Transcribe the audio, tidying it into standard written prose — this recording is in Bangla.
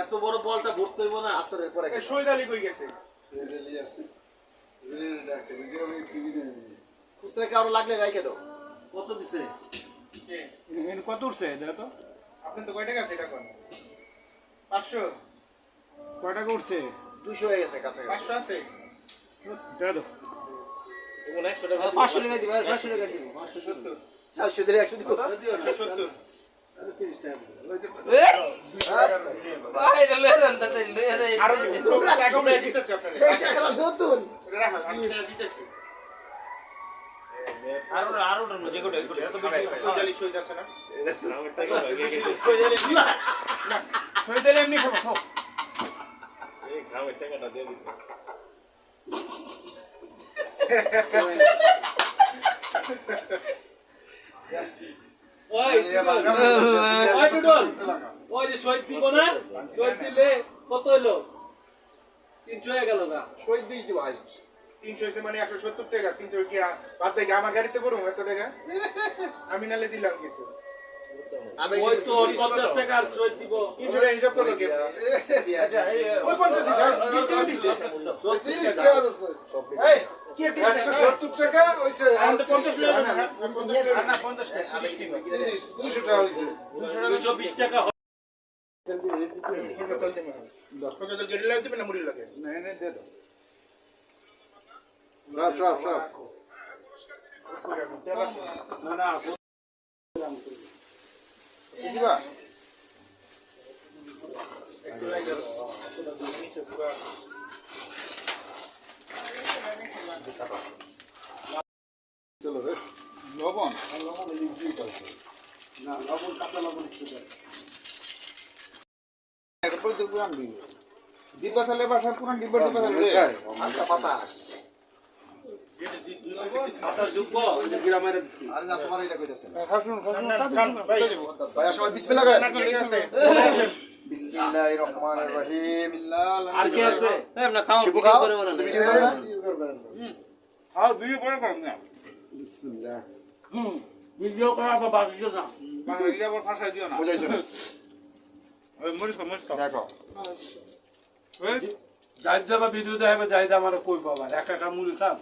এত বড় বলটা ভরতে হইব না। আসরের পরে শহীদ আলী কই গেছে? খুচরা কারো লাগলে রাইখে দাও। কত দিছে? কত উঠছে দেখো তো। আপনি তো কয় টাকা আছে এটা কোন? 500 কয় টাকা উঠছে? 200 হয়ে গেছে কাছে। 500 আছে? দাও। কোন 100 টাকা? 500 টাকা দিবা, 500 টাকা দিব। 570 400 দিলে 100 দিব। 570 30 টাকা। ভাই রে জানতা তাই রে আর তোমরা টাকা মেয়ে দিতেছে আপনারে। এই টাকাটা নতুন। রাখো আমি দিতেছি। আর ওটার মধ্যে কোটা এত বেশি শহীদ আলী শহীদ আছে না? শহীদ আলী এমনি খাবো। এই খাওয়ার টাকাটা দিয়ে দিতে। ওই টুটল ওই যে শহীদ দিব না, শহীদ দিলে কত হইলো? 300 হয়ে গেল না। শহীদ 20 দিব আজ। 300 হইছে মানে 170 টাকা। 300 কি বাদ দেখে আমার গাড়িতে পড়ুম এত টাকা? আমি নালে দিলাম কিছু। ওই তো 50 টাকা আর শহীদ দিব। 300 টাকা হিসাব করলো কে? ওই 50 দিছে, 20 টাকা দিছে। 30 টাকা দিছে। এই কি 170 টাকা হইছে। আর 50 টাকা না, 50 টাকা না 50 টাকা 200 টাকা হইছে। 220 টাকা। তো গেড়ি লাগে দিবেন না মুড়ি লাগে? সব। না না দিবা? একটু লাগে চলো রে। লবণ না, লবণ কাঁচা লবণ একটু দাও। এটা কই দেব আমি? দিবা তাহলে বাসা পুরো দিবা তাহলে আচ্ছা বাতাস। আটা ঢুকবো গ্রামের দিছি। আরে না তোমার এটা কইতাছেন। খাসুন ভাই সবাই বিসমিল্লাহ করেন। বিসমিল্লাহির রহমানির রহিম। আর কি আছে? আমরা খাওয়া শিবু ভিডিও খাও। করে বানানো ভিডিও করবেন। খাও ভিডিও করে করুন না বিসমিল্লাহ। ভিডিও করা বা বাকি না। বাংলা আবার ভাষা দিও না বুঝাইছো না? ওই মরিস দেখো। যাই যাবা ভিডিও দেখাবে যাই আমার কই পাবা একা একা মুড়ি খাম।